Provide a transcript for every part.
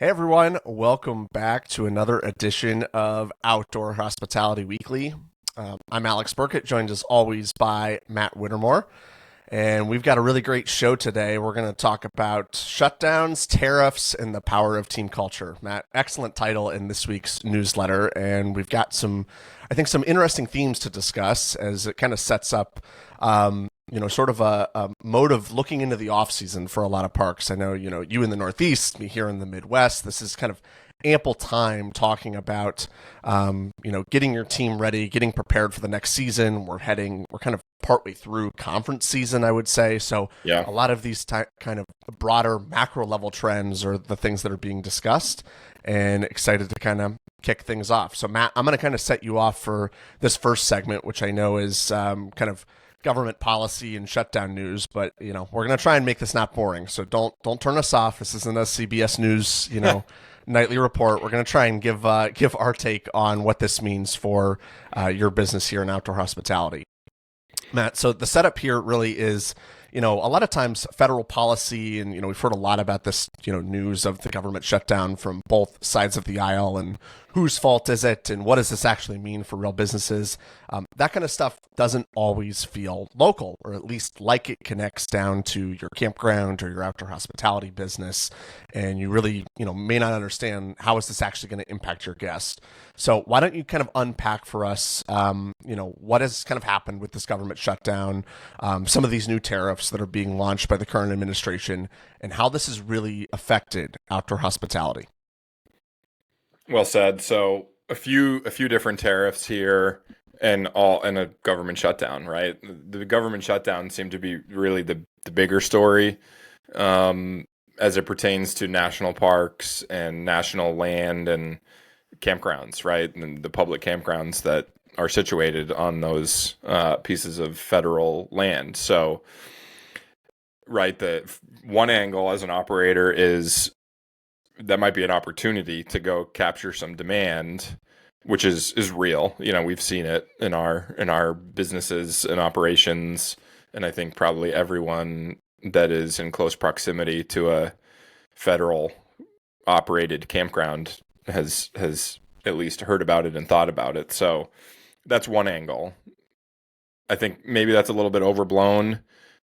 Hey everyone, welcome back to another edition of Outdoor Hospitality Weekly. I'm Alex Burkett, joined as always by Matt Whittemore. And we've got a really great show today. We're going to talk about shutdowns, tariffs, and the power of team culture. Matt, excellent title in this week's newsletter. And we've got some interesting themes to discuss as it kind of sets up, sort of a mode of looking into the off season for a lot of parks. I know, you in the Northeast, me here in the Midwest, this is kind of ample time talking about, getting your team ready, getting prepared for the next season. We're kind of partway through conference season, I would say. So Yeah. a lot of these kind of broader macro level trends are the things that are being discussed, and excited to kind of kick things off. So Matt, I'm going to kind of set you off for this first segment, which I know is kind of government policy and shutdown news, but we're going to try and make this not boring. So don't turn us off. This isn't a CBS News, nightly report. We're going to try and give our take on what this means for your business here in outdoor hospitality. Matt, so the setup here really is, a lot of times federal policy, and, we've heard a lot about this, news of the government shutdown from both sides of the aisle, and whose fault is it, and what does this actually mean for real businesses? That kind of stuff doesn't always feel local, or at least like it connects down to your campground or your outdoor hospitality business, and you really, may not understand how is this actually going to impact your guest. So why don't you kind of unpack for us, what has kind of happened with this government shutdown, some of these new tariffs that are being launched by the current administration, and how this has really affected outdoor hospitality. Well said. So a few different tariffs here and a government shutdown, right? The government shutdown seemed to be really the bigger story as it pertains to national parks and national land and campgrounds, right? And the public campgrounds that are situated on those pieces of federal land. So, right, the one angle as an operator is that might be an opportunity to go capture some demand, which is real. We've seen it in our businesses and operations, and I think probably everyone that is in close proximity to a federal operated campground has at least heard about it and thought about it. So that's one angle. I think maybe that's a little bit overblown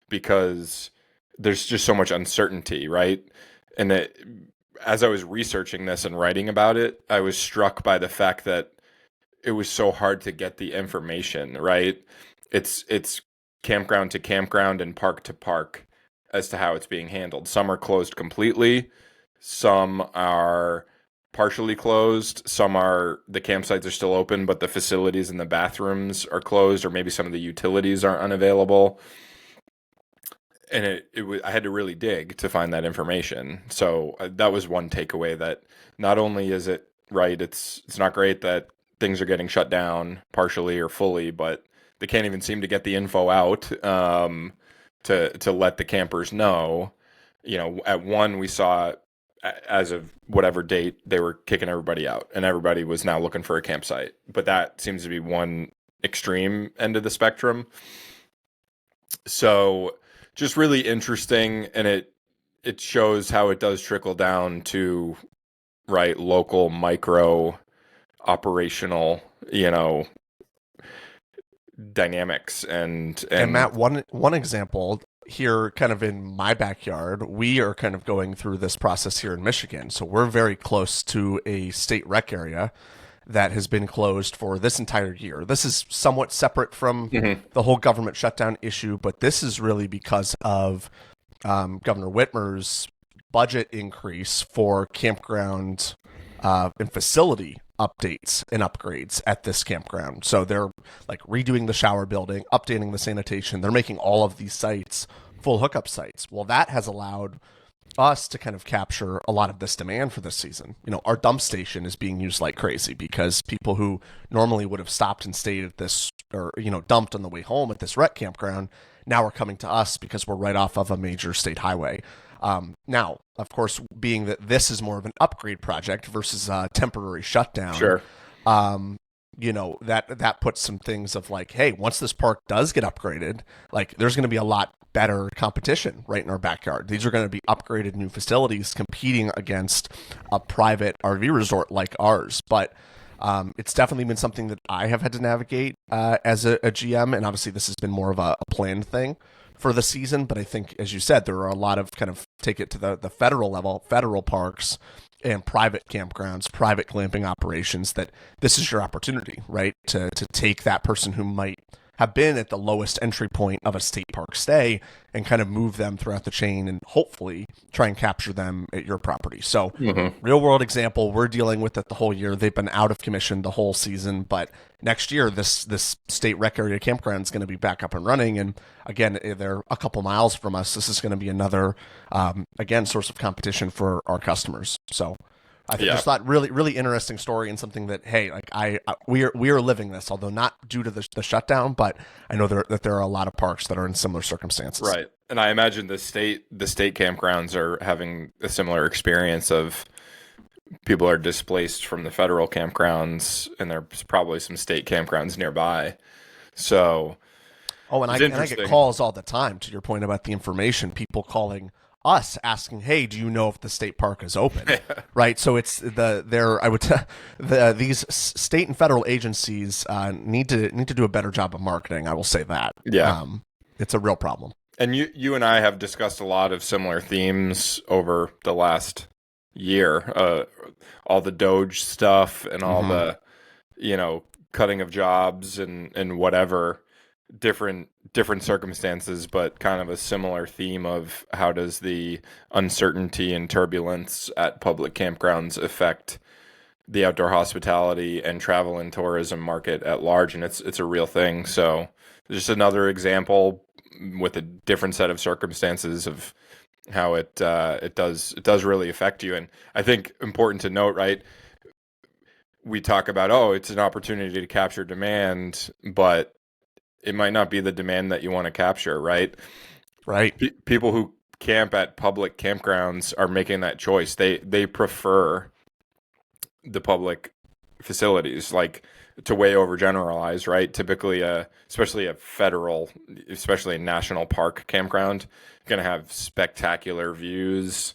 because there's just so much uncertainty, right? And as I was researching this and writing about it, I was struck by the fact that it was so hard to get the information, right? It's campground to campground and park to park as to how it's being handled. Some are closed completely. Some are partially closed. The campsites are still open, but the facilities and the bathrooms are closed, or maybe some of the utilities are unavailable. And I had to really dig to find that information. So that was one takeaway, that not only is it right, it's not great that things are getting shut down partially or fully, but they can't even seem to get the info out to let the campers know. At one, we saw as of whatever date they were kicking everybody out, and everybody was now looking for a campsite. But that seems to be one extreme end of the spectrum. So just really interesting, and it shows how it does trickle down to, right, local micro operational dynamics and Matt, one example here, kind of in my backyard, we are kind of going through this process here in Michigan. So we're very close to a state rec area that has been closed for this entire year. This is somewhat separate from the whole government shutdown issue, but this is really because of Governor Whitmer's budget increase for campground and facility updates and upgrades at this campground. So they're like redoing the shower building, updating the sanitation. They're making all of these sites full hookup sites. Well, that has allowed us to kind of capture a lot of this demand for this season. Our dump station is being used like crazy because people who normally would have stopped and stayed at this, or, dumped on the way home at this rec campground, now are coming to us because we're right off of a major state highway. Now, of course, being that this is more of an upgrade project versus a temporary shutdown, sure. That puts some things of like, hey, once this park does get upgraded, like there's going to be a lot better competition right in our backyard. These are going to be upgraded new facilities competing against a private RV resort like ours. But it's definitely been something that I have had to navigate as a GM, and obviously this has been more of a planned thing for the season. But I think, as you said, there are a lot of kind of take it to the federal level, federal parks and private campgrounds, private glamping operations, that this is your opportunity, right? To take that person who might have been at the lowest entry point of a state park stay and kind of move them throughout the chain and hopefully try and capture them at your property. So real world example, we're dealing with it the whole year. They've been out of commission the whole season, but next year, this state rec area campground is going to be back up and running. And again, they're a couple miles from us. This is going to be another, again, source of competition for our customers. So I think it's not really interesting story, and something that, hey, like we are living this, although not due to the shutdown, but I know that there are a lot of parks that are in similar circumstances. Right. And I imagine the state campgrounds are having a similar experience of people are displaced from the federal campgrounds, and there's probably some state campgrounds nearby. So, and I get calls all the time, to your point about the information, people calling us asking, hey, do you know if the state park is open? Right. So it's these state and federal agencies need to do a better job of marketing. I will say that. Yeah. It's a real problem. And you and I have discussed a lot of similar themes over the last year, all the Doge stuff and all the, cutting of jobs and whatever, different circumstances, but kind of a similar theme of how does the uncertainty and turbulence at public campgrounds affect the outdoor hospitality and travel and tourism market at large. And it's a real thing. So just another example with a different set of circumstances of how it does really affect you. And I think important to note, right, we talk about, it's an opportunity to capture demand, but it might not be the demand that you want to capture, right? Right. People who camp at public campgrounds are making that choice. They prefer the public facilities, like, to way overgeneralize, right? Typically, especially a federal, especially a national park campground, going to have spectacular views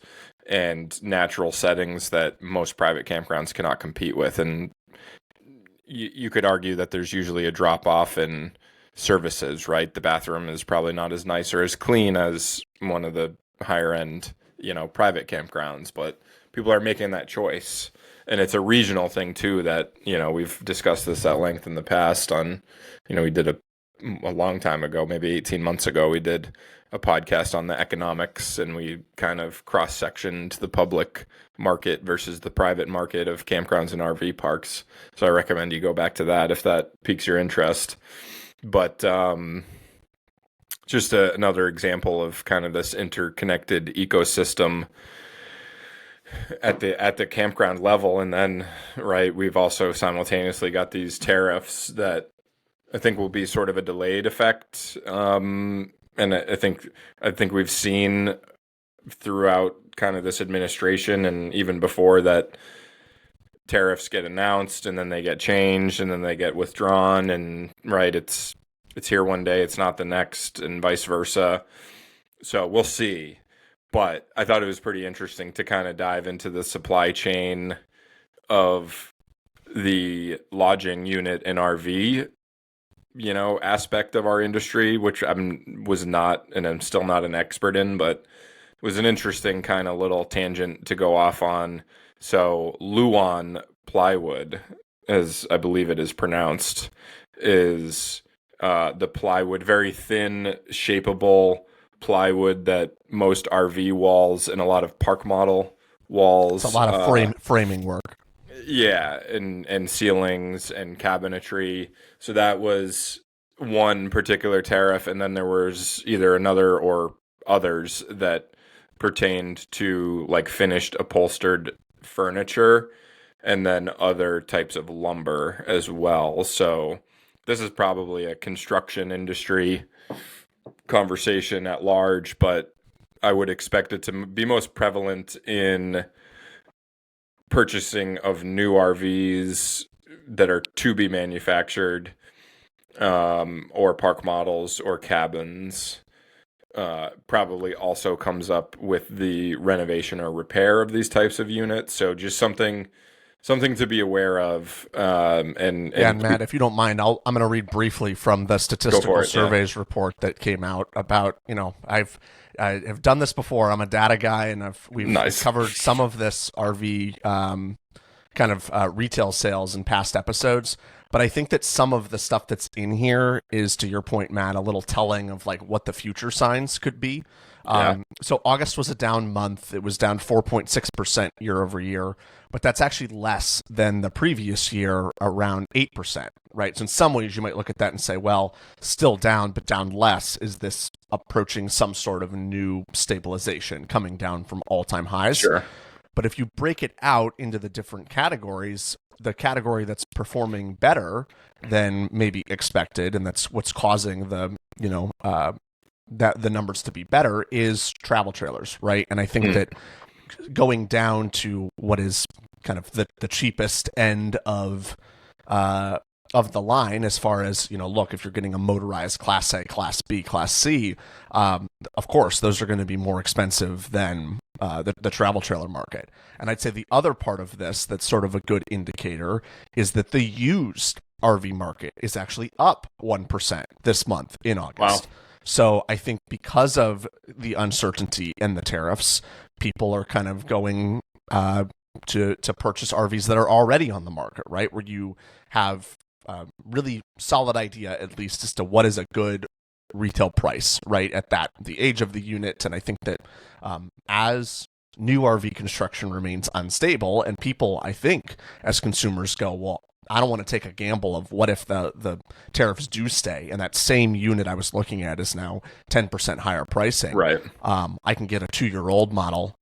and natural settings that most private campgrounds cannot compete with. And you could argue that there's usually a drop off in services, right? The bathroom is probably not as nice or as clean as one of the higher end, private campgrounds, but people are making that choice. And it's a regional thing too that, we've discussed this at length in the past on, we did a long time ago, maybe 18 months ago, we did a podcast on the economics, and we kind of cross-sectioned the public market versus the private market of campgrounds and RV parks. So I recommend you go back to that if that piques your interest. But just another example of kind of this interconnected ecosystem at the campground level. And then, right, we've also simultaneously got these tariffs that I think will be sort of a delayed effect. And I think we've seen throughout kind of this administration, and even before that, tariffs get announced and then they get changed and then they get withdrawn, and right, it's here one day, it's not the next, and vice versa. So we'll see. But I thought it was pretty interesting to kind of dive into the supply chain of the lodging unit and RV, aspect of our industry, which was not, and I'm still not an expert in, but it was an interesting kind of little tangent to go off on. So Luan plywood, as I believe it is pronounced, is the plywood, very thin, shapeable plywood that most RV walls and a lot of park model walls. It's a lot of framing work. Yeah, and ceilings and cabinetry. So that was one particular tariff, and then there was either another or others that pertained to like finished upholstered furniture, and then other types of lumber as well. So this is probably a construction industry conversation at large, but I would expect it to be most prevalent in purchasing of new RVs that are to be manufactured, or park models or cabins. probably also comes up with the renovation or repair of these types of units. So just something to be aware of. And Matt, if you don't mind, I'm going to read briefly from the Go for statistical it. Yeah. surveys report that came out about, I have done this before. I'm a data guy, and we've Nice. covered some of this RV kind of retail sales in past episodes. But I think that some of the stuff that's in here is, to your point, Matt, a little telling of like what the future signs could be. Yeah. So August was a down month. It was down 4.6% year over year, but that's actually less than the previous year, around 8%, right? So in some ways, you might look at that and say, well, still down, but down less. Is this approaching some sort of new stabilization, coming down from all-time highs? Sure. But if you break it out into the different categories, the category that's performing better than maybe expected, and that's what's causing the, that the numbers to be better, is travel trailers, right? And I think that going down to what is kind of the cheapest end of the line, as far as, look, if you're getting a motorized Class A, Class B, Class C, of course, those are going to be more expensive than the travel trailer market. And I'd say the other part of this that's sort of a good indicator is that the used RV market is actually up 1% this month in August. Wow. So I think because of the uncertainty and the tariffs, people are kind of going to purchase RVs that are already on the market, right? Where you have a really solid idea, at least, as to what is a good retail price, right, at the age of the unit. And I think that as new RV construction remains unstable, and people, I think, as consumers go, well, I don't want to take a gamble of what if the tariffs do stay, and that same unit I was looking at is now 10% higher pricing. Right. I can get a 2-year-old model,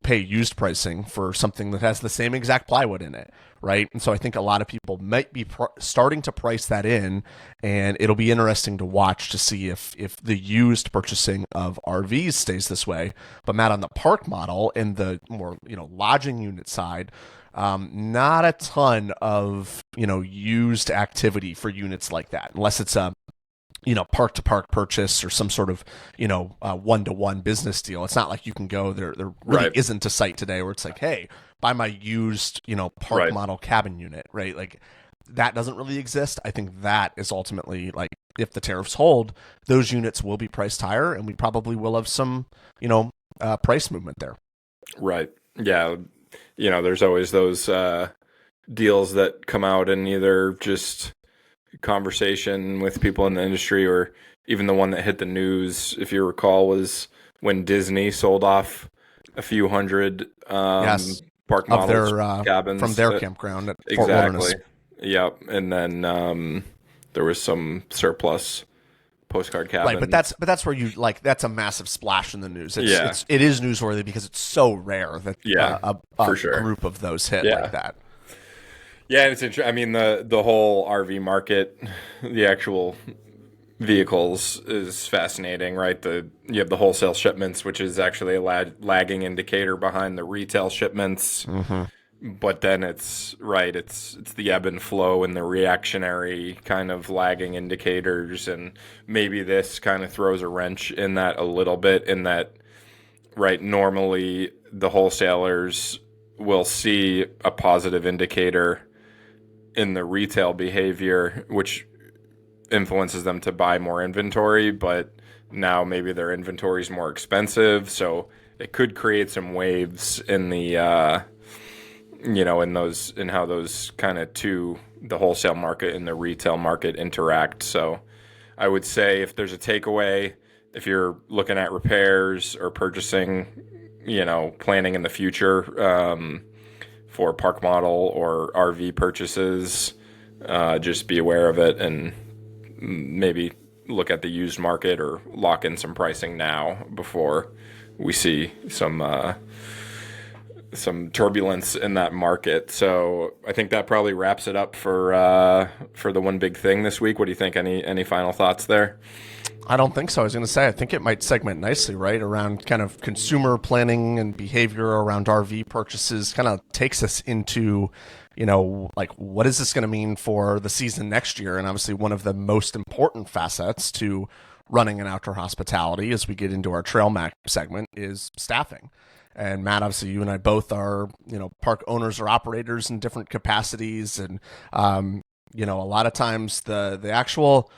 pay used pricing for something that has the same exact plywood in it, right? And so I think a lot of people might be starting to price that in, and it'll be interesting to watch to see if the used purchasing of RVs stays this way. But Matt, on the park model and the more lodging unit side, not a ton of used activity for units like that, unless it's a park to park purchase or some sort of one-to-one business deal. It's not like you can go there really Right. isn't a site today where it's like, hey, buy my used park Right. model cabin unit, right? Like that doesn't really exist. I think that is ultimately, like, if the tariffs hold, those units will be priced higher, and we probably will have some price movement there. Right. Yeah. There's always those deals that come out in either just conversation with people in the industry, or even the one that hit the news, if you recall, was when Disney sold off a few hundred Yes, park of models, their cabins from their campground at Fort exactly. Wilderness. Yep. And then there was some surplus postcard cabins. Right, but that's where that's a massive splash in the news. Yeah. It is newsworthy because it's so rare that Yeah, a for sure. group of those hit Yeah. like that. Yeah, and it's interesting. I mean, the whole RV market, the actual vehicles, is fascinating, right? You have the wholesale shipments, which is actually a lagging indicator behind the retail shipments. But then it's the ebb and flow and the reactionary kind of lagging indicators, and maybe this kind of throws a wrench in that a little bit, in that, right, normally the wholesalers will see a positive indicator in the retail behavior, which influences them to buy more inventory, but now maybe their inventory is more expensive, so it could create some waves in the in how those kind of the wholesale market and the retail market interact. So I would say, if there's a takeaway, if you're looking at repairs or purchasing, planning in the future for park model or RV purchases, just be aware of it, and maybe look at the used market or lock in some pricing now before we see some turbulence in that market. So I think that probably wraps it up for the one big thing this week. What do you think? Any final thoughts there? I don't think so. I was going to say, I think it might segment nicely, right, around kind of consumer planning and behavior around RV purchases. Kind of takes us into, like, what is this going to mean for the season next year? And obviously one of the most important facets to running an outdoor hospitality as we get into our trail map segment is staffing. And Matt, obviously, you and I both are, park owners or operators in different capacities, and a lot of times the actual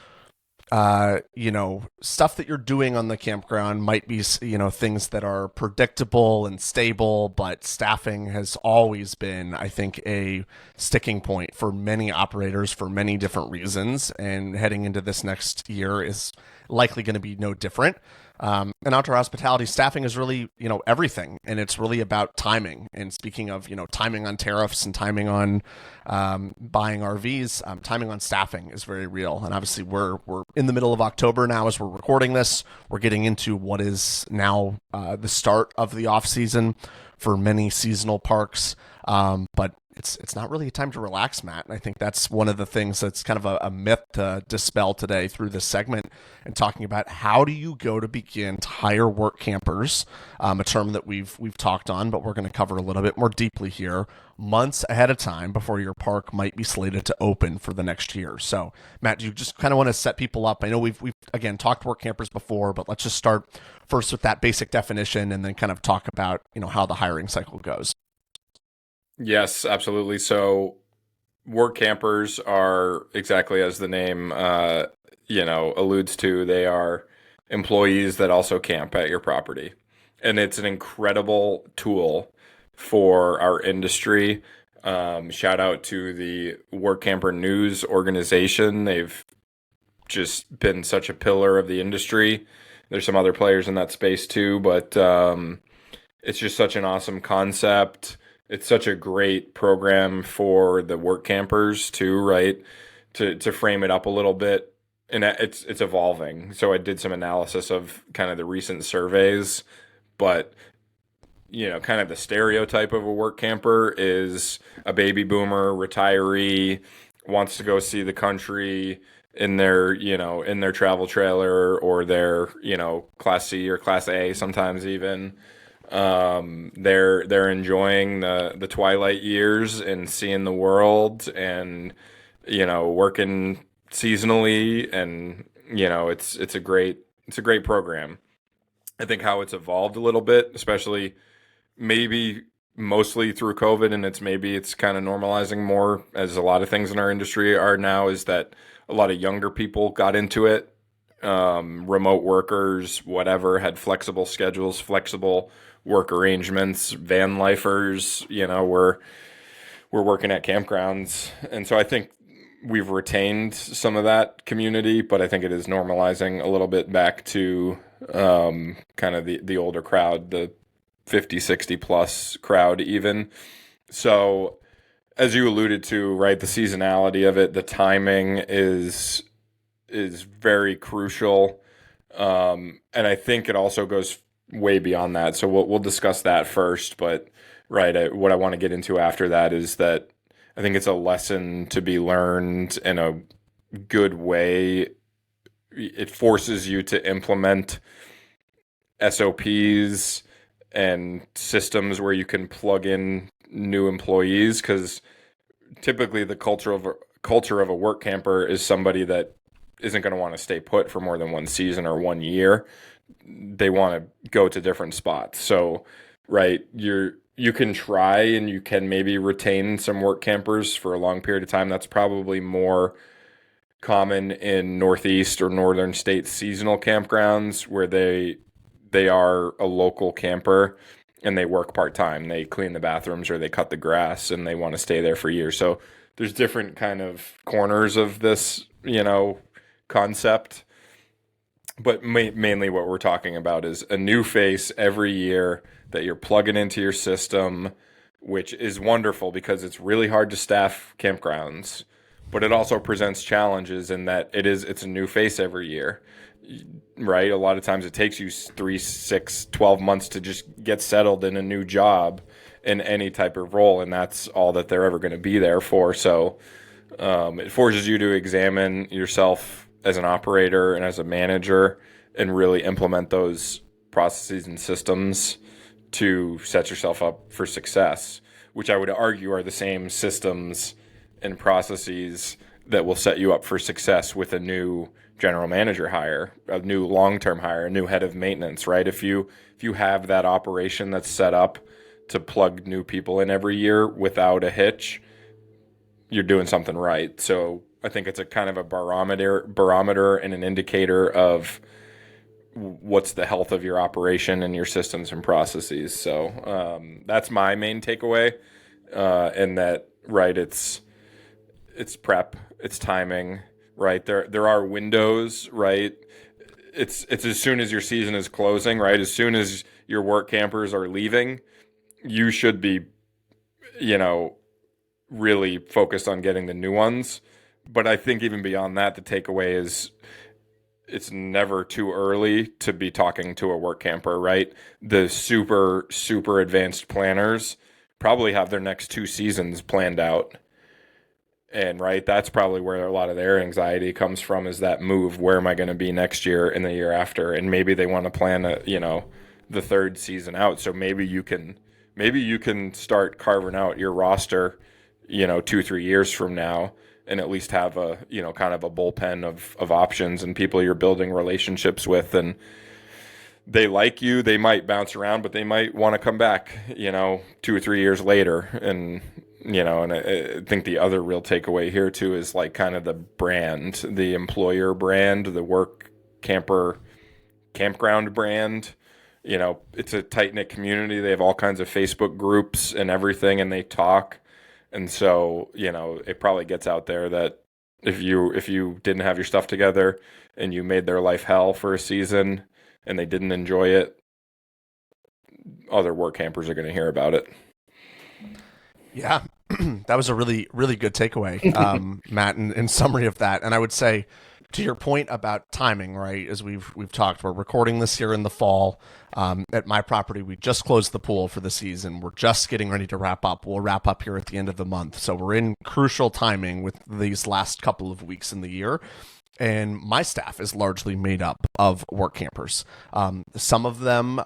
stuff that you're doing on the campground might be, things that are predictable and stable, but staffing has always been, I think, a sticking point for many operators for many different reasons. And heading into this next year is likely going to be no different. And outdoor hospitality staffing is really, everything. And it's really about timing. And speaking of, timing on tariffs and timing on buying RVs, timing on staffing is very real. And obviously we're in the middle of October now as we're recording this. We're getting into what is now the start of the off season for many seasonal parks. But it's not really a time to relax, Matt. And I think that's one of the things that's kind of a myth to dispel today through this segment, and talking about how do you go to begin to hire work campers, a term that we've talked on, but we're going to cover a little bit more deeply here, months ahead of time before your park might be slated to open for the next year. So, Matt, do you just kind of want to set people up? I know we've again talked work campers before, but let's just start first with that basic definition and then kind of talk about, how the hiring cycle goes. Yes, absolutely. So work campers are exactly as the name, alludes to. They are employees that also camp at your property. And it's an incredible tool for our industry. Shout out to the Work Camper News organization. They've just been such a pillar of the industry. There's some other players in that space too, but it's just such an awesome concept. It's such a great program for the work campers too, right? To frame it up a little bit, and it's evolving. So I did some analysis of kind of the recent surveys, but kind of the stereotype of a work camper is a baby boomer retiree, wants to go see the country in their travel trailer or their Class C or Class A sometimes even. They're enjoying the twilight years and seeing the world and working seasonally, and it's a great program. I think how it's evolved a little bit, especially maybe mostly through COVID, and it's kind of normalizing more, as a lot of things in our industry are now, is that a lot of younger people got into it. Remote workers, whatever, had flexible schedules, flexible work arrangements, van lifers, we're working at campgrounds. And so I think we've retained some of that community, but I think it is normalizing a little bit back to kind of the older crowd, the 50, 60 plus crowd even. So as you alluded to, right, the seasonality of it, the timing is very crucial. And I think it also goes way beyond that. So we'll discuss that first, but right, what I want to get into after that is that I think it's a lesson to be learned in a good way. It forces you to implement SOPs and systems where you can plug in new employees, because typically the culture of a work camper is somebody that isn't going to want to stay put for more than one season or 1 year. They want to go to different spots. So, right, you can try and you can maybe retain some work campers for a long period of time. That's probably more common in Northeast or Northern states seasonal campgrounds, where they are a local camper and they work part-time. They clean the bathrooms or they cut the grass and they want to stay there for years. So there's different kind of corners of this, concept. But mainly what we're talking about is a new face every year that you're plugging into your system, which is wonderful because it's really hard to staff campgrounds, but it also presents challenges in that it's a new face every year, right? A lot of times it takes you 3, 6, 12 months to just get settled in a new job in any type of role, and that's all that they're ever going to be there for. So it forces you to examine yourself as an operator and as a manager and really implement those processes and systems to set yourself up for success, which I would argue are the same systems and processes that will set you up for success with a new general manager hire, a new long-term hire, a new head of maintenance, right? If you have that operation that's set up to plug new people in every year without a hitch, you're doing something right. So I think it's a kind of a barometer and an indicator of what's the health of your operation and your systems and processes. So that's my main takeaway. And that, right, it's prep, it's timing, right? There are windows, right? It's as soon as your season is closing, right? As soon as your work campers are leaving, you should be, really focused on getting the new ones. But I think even beyond that, the takeaway is it's never too early to be talking to a work camper, right? The super, super advanced planners probably have their next 2 seasons planned out. And right, that's probably where a lot of their anxiety comes from, is that move. Where am I going to be next year and the year after? And maybe they want to plan the 3rd season out. So maybe you can start carving out your roster, 2-3 years from now, and at least have a, kind of a bullpen of options and people you're building relationships with. And they like you, they might bounce around, but they might want to come back, 2 or 3 years later. And, and I think the other real takeaway here too is like kind of the brand, the employer brand, the work camper campground brand. It's a tight-knit community. They have all kinds of Facebook groups and everything, and they talk. And so, it probably gets out there that if you didn't have your stuff together and you made their life hell for a season and they didn't enjoy it, other work campers are going to hear about it. Yeah, that was a really, really good takeaway, Matt, in summary of that. And I would say, to your point about timing, right, as we've talked, we're recording this here in the fall. At my property, we just closed the pool for the season. We're just getting ready to wrap up. We'll wrap up here at the end of the month. So we're in crucial timing with these last couple of weeks in the year. And my staff is largely made up of work campers. Some of them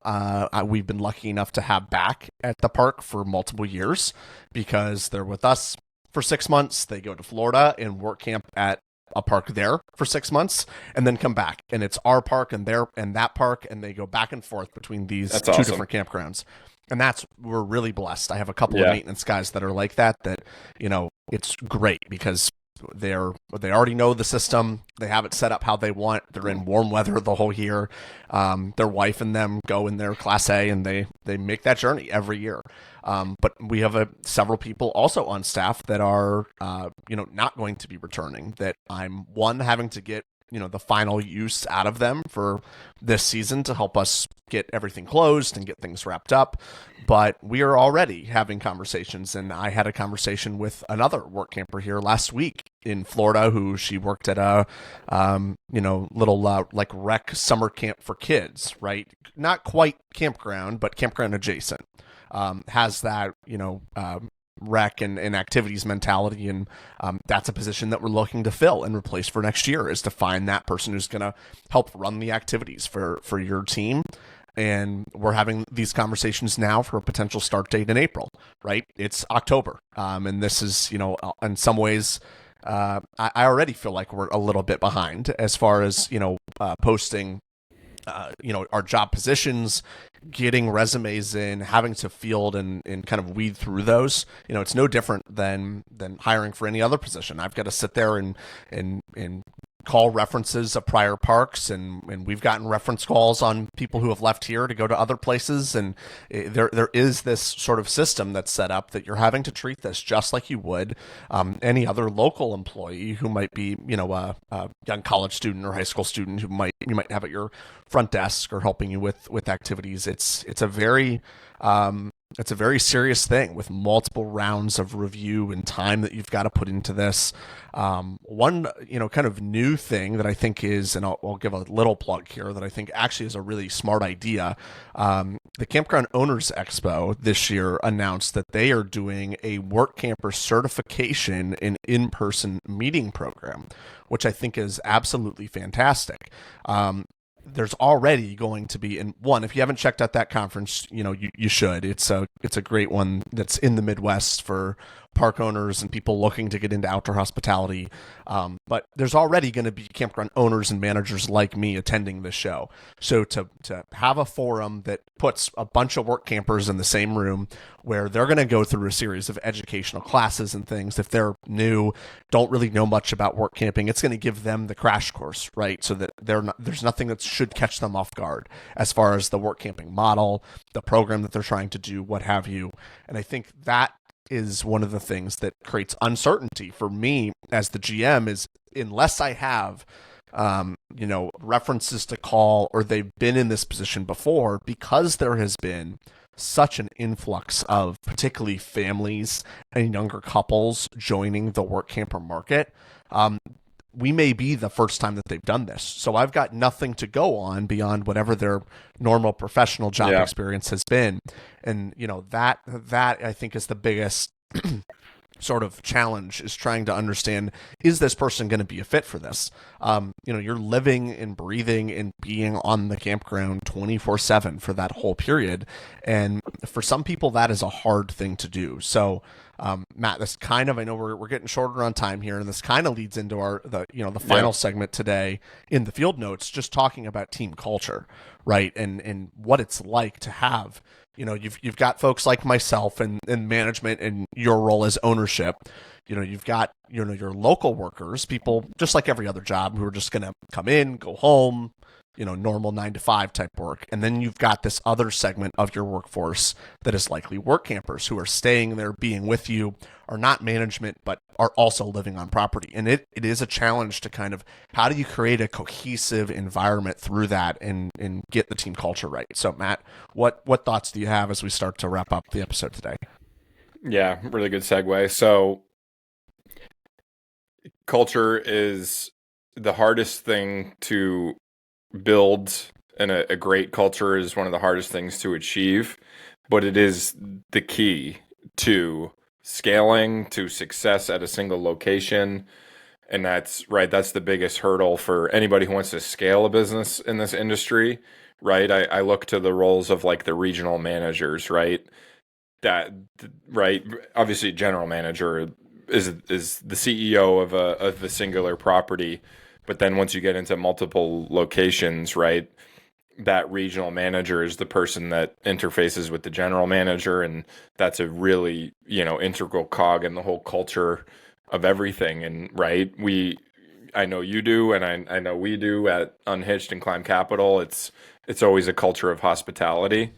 we've been lucky enough to have back at the park for multiple years because they're with us for 6 months. They go to Florida and work camp at a park there for 6 months and then come back. And it's our park and their and that park, and they go back and forth between these That's two awesome. different campgrounds. And we're really blessed. I have a couple of maintenance guys that are like that, it's great because they already know the system. They have it set up how they want. They're in warm weather the whole year. Their wife and them go in their Class A, and they make that journey every year. But we have several people also on staff that are not going to be returning, that I'm having to get the final use out of them for this season to help us get everything closed and get things wrapped up. But we are already having conversations, and I had a conversation with another work camper here last week in Florida who she worked at a little like rec summer camp for kids, right? Not quite campground, but campground adjacent. Has that rec and activities mentality, and that's a position that we're looking to fill and replace for next year, is to find that person who's going to help run the activities for your team. And we're having these conversations now for a potential start date in April, right? It's October, and this is in some ways I already feel like we're a little bit behind as far as posting our job positions, getting resumes in, having to field and kind of weed through those. It's no different than hiring for any other position. I've got to sit there and call references of prior parks, and we've gotten reference calls on people who have left here to go to other places, and there is this sort of system that's set up that you're having to treat this just like you would any other local employee who might be a young college student or high school student who you might have at your front desk or helping you with activities. It's a very serious thing with multiple rounds of review and time that you've got to put into this. One, kind of new thing that I think is, and I'll give a little plug here, that I think actually is a really smart idea. The Campground Owners Expo this year announced that they are doing a work camper certification and in-person meeting program, which I think is absolutely fantastic. there's already going to be, and one, if you haven't checked out that conference, you should. It's a great one that's in the Midwest for park owners and people looking to get into outdoor hospitality. But there's already going to be campground owners and managers like me attending this show. So to have a forum that puts a bunch of work campers in the same room where they're going to go through a series of educational classes and things, if they're new, don't really know much about work camping, it's going to give them the crash course, right? So that there's nothing that should catch them off guard as far as the work camping model, the program that they're trying to do, what have you. And I think that is one of the things that creates uncertainty for me as the GM is unless I have references to call or they've been in this position before, because there has been such an influx of particularly families and younger couples joining the work camper market. We may be the first time that they've done this. So I've got nothing to go on beyond whatever their normal professional job experience has been. And, that I think is the biggest sort of challenge, is trying to understand, is this person going to be a fit for this? You're living and breathing and being on the campground 24/7 for that whole period. And for some people, that is a hard thing to do. So, Matt, this kind of, I know we're getting shorter on time here, and this kind of leads into the final segment today in the field notes, just talking about team culture, right? And what it's like to have, you've got folks like myself and management and your role as ownership. You've got, your local workers, people just like every other job who are just going to come in, go home, normal 9 to 5 type work. And then you've got this other segment of your workforce that is likely work campers who are staying there, being with you, are not management, but are also living on property. And it is a challenge to kind of, how do you create a cohesive environment through that and get the team culture right? So Matt, what thoughts do you have as we start to wrap up the episode today? Yeah, really good segue. So culture is the hardest thing to build, and a great culture is one of the hardest things to achieve, but it is the key to scaling, to success at a single location. And that's the biggest hurdle for anybody who wants to scale a business in this industry, right? I look to the roles of like the regional managers, right? Obviously general manager is the CEO of a singular property. But then once you get into multiple locations, right, that regional manager is the person that interfaces with the general manager. And that's a really, integral cog in the whole culture of everything. And right, I know you do, and I know we do at Unhitched and Climb Capital. It's always a culture of hospitality.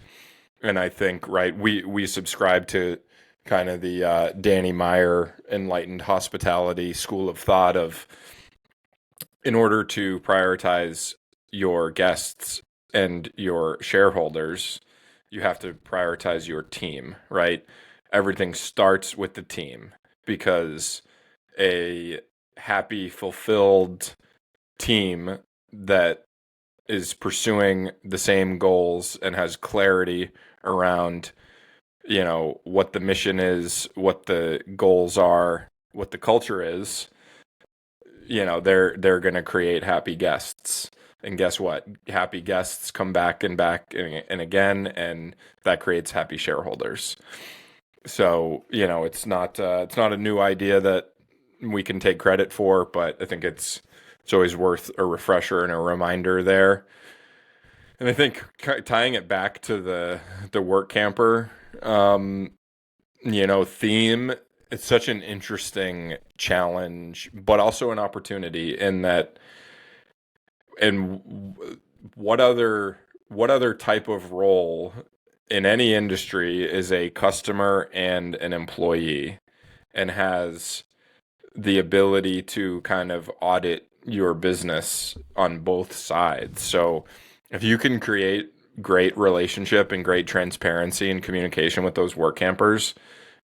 And I think, right, we subscribe to kind of the Danny Meyer enlightened hospitality school of thought of, in order to prioritize your guests and your shareholders, you have to prioritize your team, right? Everything starts with the team, because a happy, fulfilled team that is pursuing the same goals and has clarity around, what the mission is, what the goals are, what the culture is, they're going to create happy guests. And guess what? Happy guests come back and again, and that creates happy shareholders. So, it's not a new idea that we can take credit for, but I think it's always worth a refresher and a reminder there. And I think tying it back to the work camper, theme, it's such an interesting challenge, but also an opportunity in that. And what other type of role in any industry is a customer and an employee, and has the ability to kind of audit your business on both sides? So if you can create great relationship and great transparency and communication with those work campers,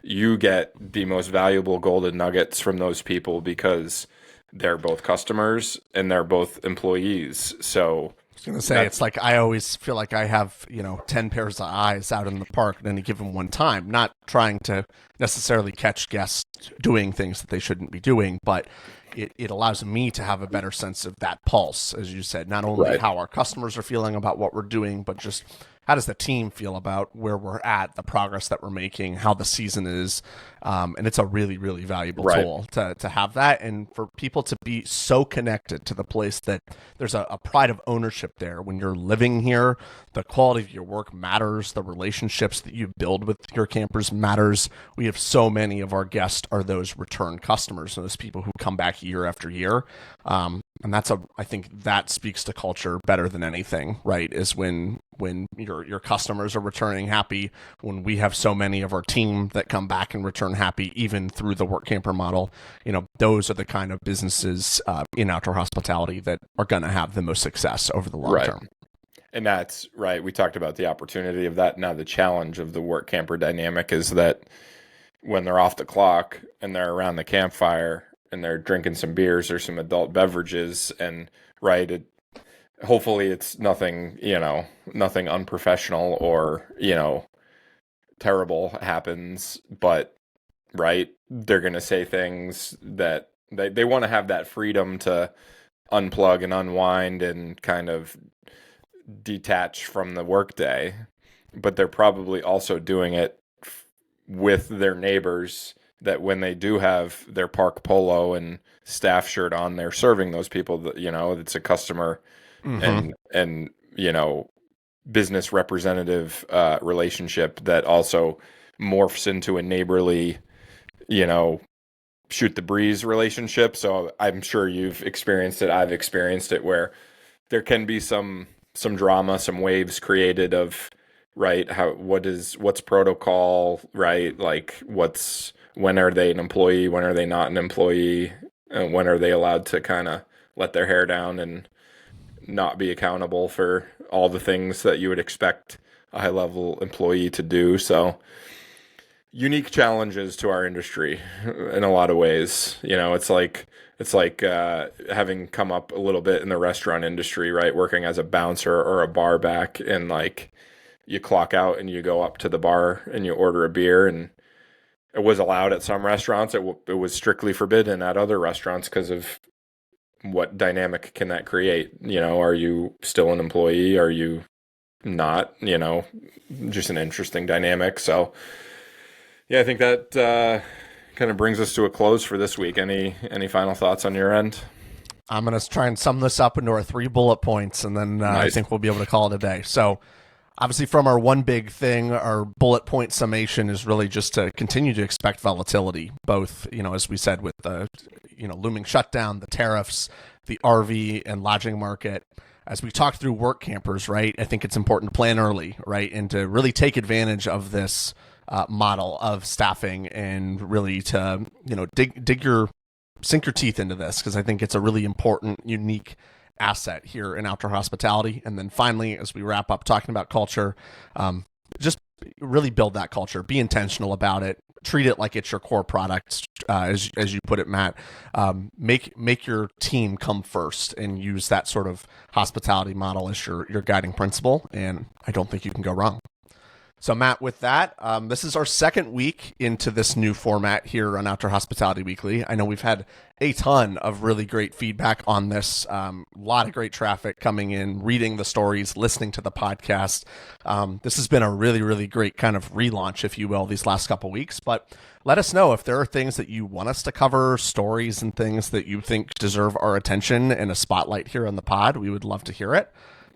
you get the most valuable golden nuggets from those people, because they're both customers and they're both employees. So I was going to say, it's like I always feel like I have, 10 pairs of eyes out in the park at any given one time, not trying to necessarily catch guests doing things that they shouldn't be doing, but it allows me to have a better sense of that pulse, as you said, not only Right. how our customers are feeling about what we're doing, but just how does the team feel about where we're at, the progress that we're making, how the season is. And it's a really, really valuable Right. tool to have that, and for people to be so connected to the place that there's a pride of ownership there. When you're living here, the quality of your work matters, the relationships that you build with your campers matters. We have so many of our guests are those return customers, those people who come back year after year. And I think that speaks to culture better than anything, right? Is when your customers are returning happy, when we have so many of our team that come back and return happy, even through the work camper model. Those are the kind of businesses in outdoor hospitality that are going to have the most success over the long term. And that's right. We talked about the opportunity of that. Now the challenge of the work camper dynamic is that when they're off the clock and they're around the campfire and they're drinking some beers or some adult beverages, and hopefully it's nothing unprofessional or, terrible happens, but right, they're going to say things that they want to have that freedom to unplug and unwind and kind of detach from the workday, but they're probably also doing it with their neighbors, that when they do have their park polo and staff shirt on, they're serving those people that, it's a customer and business representative relationship that also morphs into a neighborly, shoot the breeze relationship. So I'm sure you've experienced it. I've experienced it, where there can be some drama, some waves created of, right, what's protocol, right? Like when are they an employee? When are they not an employee? And when are they allowed to kind of let their hair down and not be accountable for all the things that you would expect a high level employee to do? So unique challenges to our industry in a lot of ways. It's like having come up a little bit in the restaurant industry, right? Working as a bouncer or a bar back, and like you clock out and you go up to the bar and you order a beer, and it was allowed at some restaurants. It was strictly forbidden at other restaurants because of what dynamic can that create? Are you still an employee? Are you not? Just an interesting dynamic. So yeah, I think that kind of brings us to a close for this week. Any final thoughts on your end? I'm going to try and sum this up into our 3 bullet points, and then Nice. I think we'll be able to call it a day. So obviously, from our one big thing, our bullet point summation is really just to continue to expect volatility, both, as we said, with the, looming shutdown, the tariffs, the RV and lodging market. As we talked through work campers, right, I think it's important to plan early, right, and to really take advantage of this model of staffing, and really to, sink your teeth into this, because I think it's a really important, unique asset here in outdoor hospitality. And then finally, as we wrap up talking about culture, just really build that culture, be intentional about it, treat it like it's your core product, as you put it, Matt. Make your team come first, and use that sort of hospitality model as your guiding principle, and I don't think you can go wrong. So Matt, with that, this is our second week into this new format here on Outdoor Hospitality Weekly. I know we've had a ton of really great feedback on this, a lot of great traffic coming in, reading the stories, listening to the podcast. This has been a really, really great kind of relaunch, if you will, these last couple weeks. But let us know if there are things that you want us to cover, stories and things that you think deserve our attention and a spotlight here on the pod. We would love to hear it.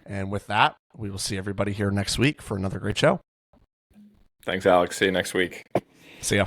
And with that, we will see everybody here next week for another great show. Thanks, Alex. See you next week. See ya.